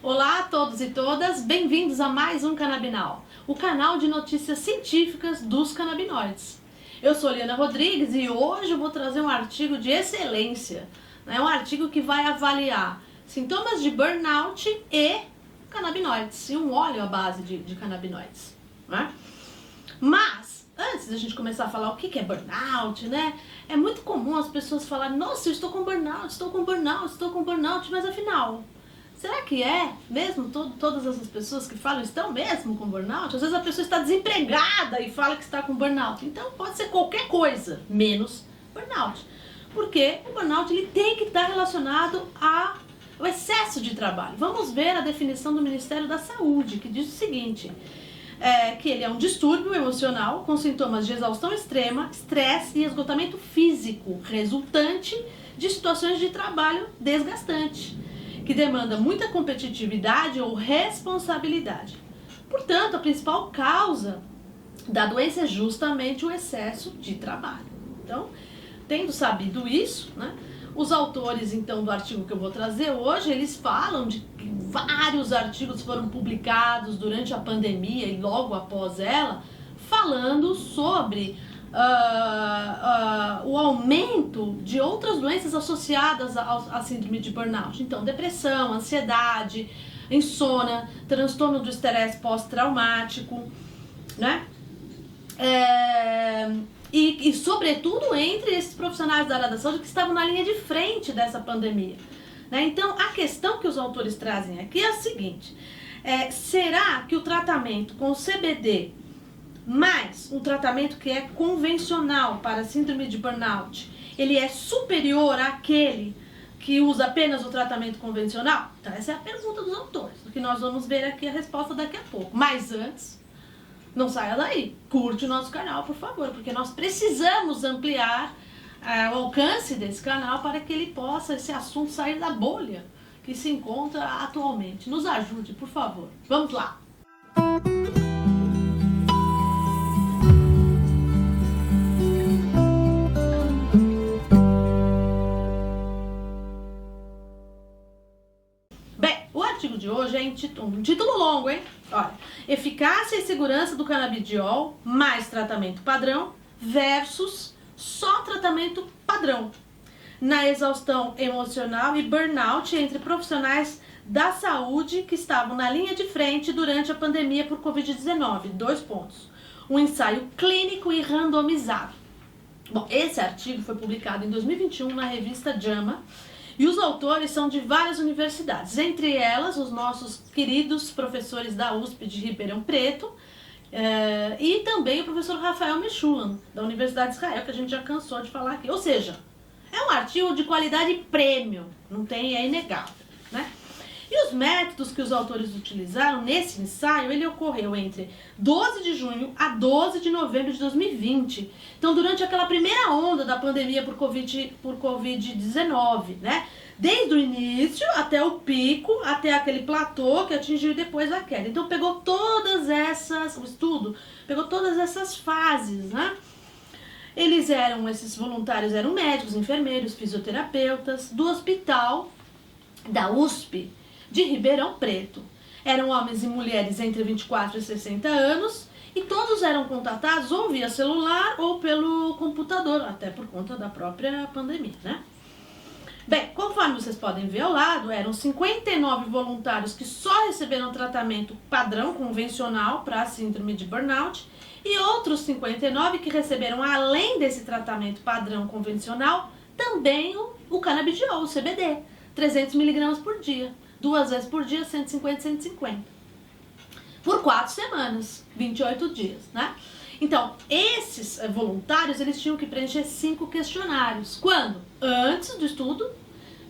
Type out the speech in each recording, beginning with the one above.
Olá a todos e todas, bem-vindos a mais um Canabinal, o canal de notícias científicas dos canabinoides. Eu sou Liana Rodrigues e hoje eu vou trazer um artigo de excelência, um artigo que vai avaliar sintomas de burnout e canabinoides, e um óleo à base de canabinoides. Né? Mas, antes da gente começar a falar o que é burnout, é muito comum as pessoas falarem: nossa, eu estou com burnout, mas afinal, será que é mesmo? Todas essas pessoas que falam estão mesmo com burnout? Às vezes a pessoa está desempregada e fala que está com burnout. Então pode ser qualquer coisa, menos burnout. Porque o burnout ele tem que estar relacionado ao excesso de trabalho. Vamos ver a definição do Ministério da Saúde, que diz o seguinte: que ele é um distúrbio emocional com sintomas de exaustão extrema, estresse e esgotamento físico, resultante de situações de trabalho desgastante, que demanda muita competitividade ou responsabilidade. Portanto, a principal causa da doença é justamente o excesso de trabalho. Então, tendo sabido isso, os autores então do artigo que eu vou trazer hoje, eles falam de que vários artigos foram publicados durante a pandemia e logo após ela, falando sobre o aumento de outras doenças associadas à síndrome de burnout. Então, depressão, ansiedade, insônia, transtorno do estresse pós-traumático, E sobretudo entre esses profissionais da área da saúde que estavam na linha de frente dessa pandemia. Então, a questão que os autores trazem aqui é a seguinte: será que o tratamento com CBD mais um tratamento que é convencional para a síndrome de burnout, ele é superior àquele que usa apenas o tratamento convencional? Então essa é a pergunta dos autores, que nós vamos ver aqui a resposta daqui a pouco. Mas antes, não saia daí, curte o nosso canal, por favor, porque nós precisamos ampliar o alcance desse canal para que ele possa, esse assunto, sair da bolha que se encontra atualmente. Nos ajude, por favor. Vamos lá! De hoje é um título longo, hein? Olha, eficácia e segurança do canabidiol mais tratamento padrão versus só tratamento padrão na exaustão emocional e burnout entre profissionais da saúde que estavam na linha de frente durante a pandemia por Covid-19. 2 pontos. Um ensaio clínico e randomizado. Bom, esse artigo foi publicado em 2021 na revista JAMA. E os autores são de várias universidades, entre elas os nossos queridos professores da USP de Ribeirão Preto e também o professor Rafael Mechulam, da Universidade de Israel, que a gente já cansou de falar aqui. Ou seja, é um artigo de qualidade premium, é inegável, E os métodos que os autores utilizaram nesse ensaio, ele ocorreu entre 12 de junho a 12 de novembro de 2020. Então, durante aquela primeira onda da pandemia por Covid-19, Desde o início até o pico, até aquele platô que atingiu depois a queda. Então, o estudo pegou todas essas fases, Esses voluntários eram médicos, enfermeiros, fisioterapeutas do hospital da USP de Ribeirão Preto. Eram homens e mulheres entre 24 e 60 anos e todos eram contatados ou via celular ou pelo computador, até por conta da própria pandemia, Bem, conforme vocês podem ver ao lado, eram 59 voluntários que só receberam tratamento padrão convencional para a síndrome de burnout e outros 59 que receberam, além desse tratamento padrão convencional, também o canabidiol, o CBD, 300 mg por dia. 2 vezes por dia, 150 e 150. Por 4 semanas, 28 dias, Então, esses voluntários, eles tinham que preencher 5 questionários. Quando? Antes do estudo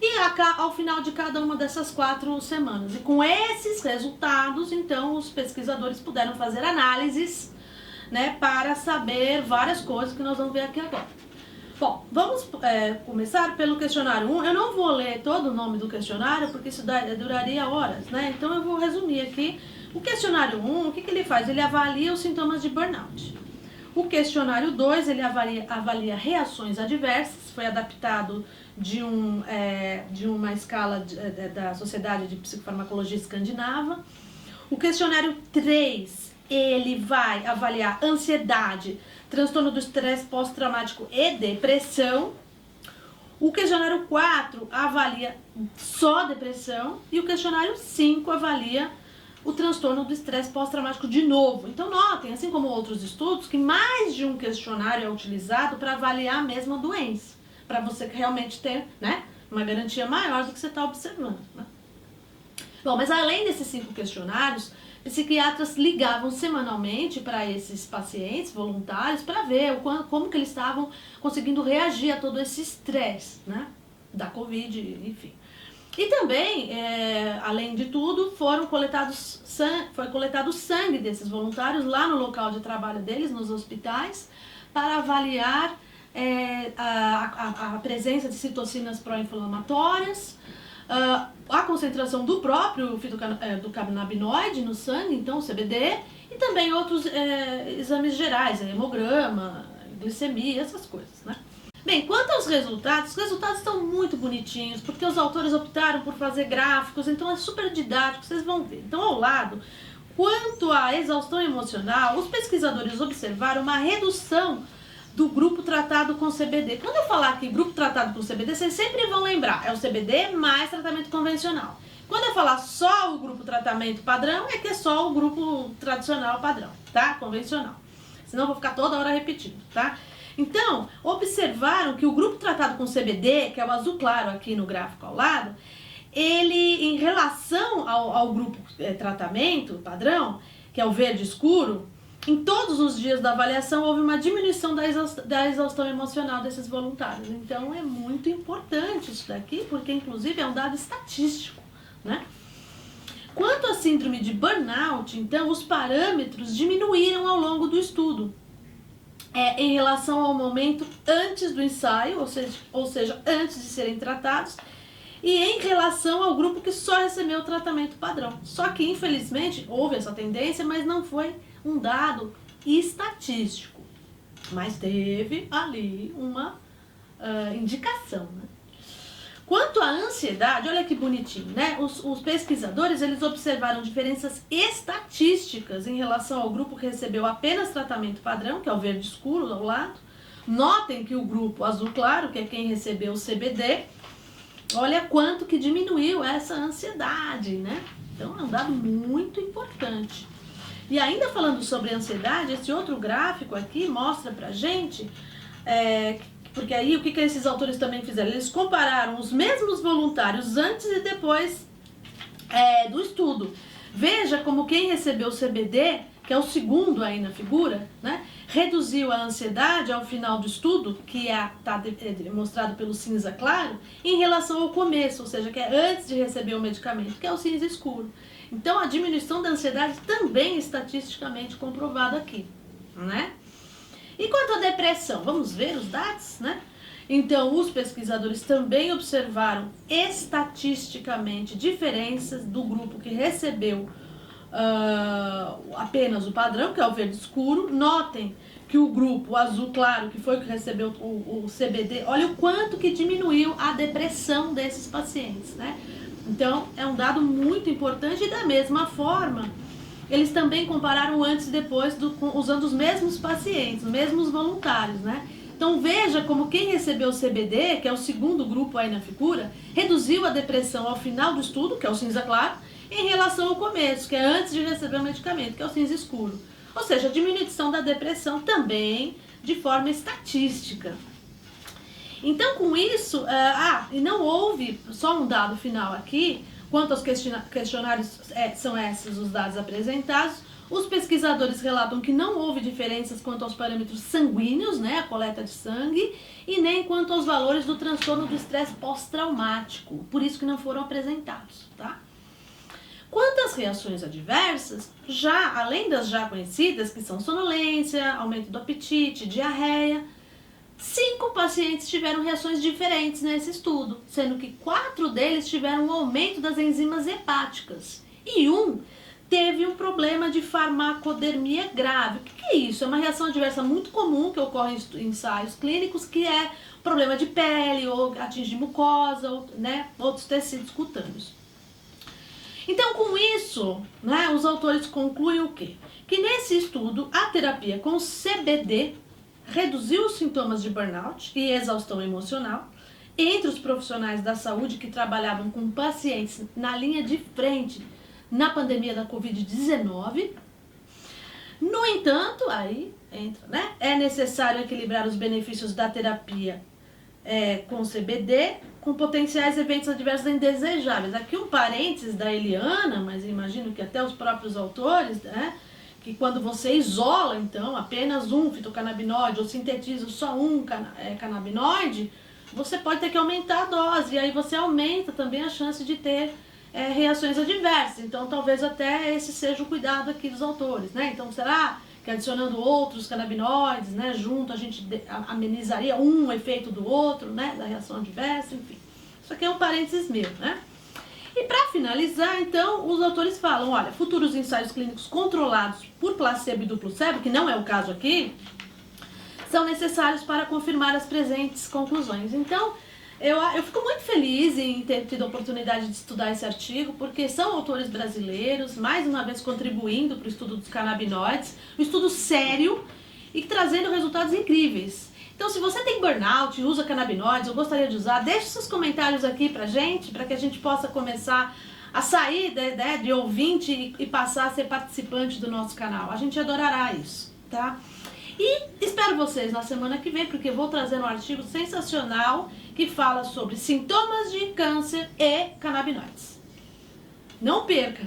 e ao final de cada uma dessas 4 semanas. E com esses resultados, então, os pesquisadores puderam fazer análises, para saber várias coisas que nós vamos ver aqui agora. Bom, vamos começar pelo questionário 1. Eu não vou ler todo o nome do questionário, porque isso duraria horas, Então eu vou resumir aqui. O questionário 1, o que ele faz? Ele avalia os sintomas de burnout. O questionário 2, ele avalia reações adversas foi adaptado de uma escala da Sociedade de Psicofarmacologia Escandinava. O questionário 3, ele vai avaliar ansiedade, transtorno do estresse pós-traumático e depressão. O questionário 4 avalia só depressão e o questionário 5 avalia o transtorno do estresse pós-traumático de novo. Então notem, assim como outros estudos, que mais de um questionário é utilizado para avaliar a mesma doença, para você realmente ter, né, uma garantia maior do que você está observando, né? Bom, mas além desses 5 questionários, psiquiatras ligavam semanalmente para esses pacientes voluntários para ver como que eles estavam conseguindo reagir a todo esse estresse, né, da Covid, enfim. E também, além de tudo, foi coletado sangue desses voluntários lá no local de trabalho deles, nos hospitais, para avaliar a presença de citocinas pró-inflamatórias, a concentração do próprio do canabinoide no sangue, então o CBD, e também outros exames gerais, hemograma, glicemia, essas coisas, né? Bem, quanto aos resultados, os resultados estão muito bonitinhos, porque os autores optaram por fazer gráficos, então é super didático, vocês vão ver. Então, ao lado, quanto à exaustão emocional, os pesquisadores observaram uma redução do grupo tratado com CBD. Quando eu falar aqui grupo tratado com CBD, vocês sempre vão lembrar, é o CBD mais tratamento convencional. Quando eu falar só o grupo tratamento padrão, é que é só o grupo tradicional padrão, tá? Convencional. Senão eu vou ficar toda hora repetindo, tá? Então, observaram que o grupo tratado com CBD, que é o azul claro aqui no gráfico ao lado, ele, em relação ao grupo tratamento padrão, que é o verde escuro, em todos os dias da avaliação houve uma diminuição da exaustão emocional desses voluntários. Então, é muito importante isso daqui, porque inclusive é um dado estatístico, né? Quanto à síndrome de burnout, então, os parâmetros diminuíram ao longo do estudo. Em relação ao momento antes do ensaio, ou seja, antes de serem tratados, e em relação ao grupo que só recebeu o tratamento padrão. Só que, infelizmente, houve essa tendência, mas não foi um dado estatístico. Mas teve ali uma indicação, né? Quanto à ansiedade, olha que bonitinho, né? Os pesquisadores, eles observaram diferenças estatísticas em relação ao grupo que recebeu apenas tratamento padrão, que é o verde escuro ao lado. Notem que o grupo azul claro, que é quem recebeu o CBD, olha quanto que diminuiu essa ansiedade, né? Então é um dado muito importante. E ainda falando sobre ansiedade, esse outro gráfico aqui mostra pra gente porque aí o que esses autores também fizeram? Eles compararam os mesmos voluntários antes e depois do estudo. Veja como quem recebeu o CBD, que é o segundo aí na figura, né, reduziu a ansiedade ao final do estudo, que está demonstrado pelo cinza claro, em relação ao começo, ou seja, que é antes de receber o medicamento, que é o cinza escuro. Então a diminuição da ansiedade também é estatisticamente comprovada aqui, né? E quanto à depressão, vamos ver os dados, né? Então, os pesquisadores também observaram estatisticamente diferenças do grupo que recebeu apenas o padrão, que é o verde escuro. Notem que o grupo azul claro, que foi o que recebeu o CBD, olha o quanto que diminuiu a depressão desses pacientes, né? Então, é um dado muito importante e da mesma forma, eles também compararam antes e depois usando os mesmos pacientes, os mesmos voluntários, né? Então veja como quem recebeu o CBD, que é o segundo grupo aí na figura, reduziu a depressão ao final do estudo, que é o cinza claro, em relação ao começo, que é antes de receber o medicamento, que é o cinza escuro. Ou seja, a diminuição da depressão também de forma estatística. Então com isso, e não houve, só um dado final aqui, quanto aos questionários, são esses os dados apresentados. Os pesquisadores relatam que não houve diferenças quanto aos parâmetros sanguíneos, né, a coleta de sangue, e nem quanto aos valores do transtorno do estresse pós-traumático, por isso que não foram apresentados, tá? Quanto às reações adversas, além das já conhecidas, que são sonolência, aumento do apetite, diarreia, 5 pacientes tiveram reações diferentes nesse estudo, sendo que 4 deles tiveram um aumento das enzimas hepáticas e um teve um problema de farmacodermia grave. O que é isso? É uma reação adversa muito comum que ocorre em ensaios clínicos, que é problema de pele, ou atingir mucosa, ou, né, outros tecidos cutâneos. Então, com isso, né, os autores concluem o quê? Que nesse estudo, a terapia com CBD reduziu os sintomas de burnout e exaustão emocional entre os profissionais da saúde que trabalhavam com pacientes na linha de frente na pandemia da Covid-19. No entanto, aí entra, né? É necessário equilibrar os benefícios da terapia com CBD com potenciais eventos adversos indesejáveis. Aqui um parênteses da Eliana, mas imagino que até os próprios autores, né? Que quando você isola, então, apenas um fitocannabinoide ou sintetiza só um canabinoide, você pode ter que aumentar a dose, e aí você aumenta também a chance de ter reações adversas. Então, talvez até esse seja o cuidado aqui dos autores, né? Então, será que adicionando outros canabinoides, né, junto, a gente amenizaria um efeito do outro, né, da reação adversa, enfim. Isso aqui é um parênteses meu, né? E para finalizar, então, os autores falam, olha, futuros ensaios clínicos controlados por placebo e duplo cego, que não é o caso aqui, são necessários para confirmar as presentes conclusões. Então, eu fico muito feliz em ter tido a oportunidade de estudar esse artigo, porque são autores brasileiros, mais uma vez contribuindo para o estudo dos canabinoides, um estudo sério e trazendo resultados incríveis. Então, se você tem burnout e usa canabinoides, eu gostaria de usar, deixe seus comentários aqui pra gente, para que a gente possa começar a sair de ouvinte e passar a ser participante do nosso canal. A gente adorará isso, tá? E espero vocês na semana que vem, porque eu vou trazer um artigo sensacional que fala sobre sintomas de câncer e canabinoides. Não perca!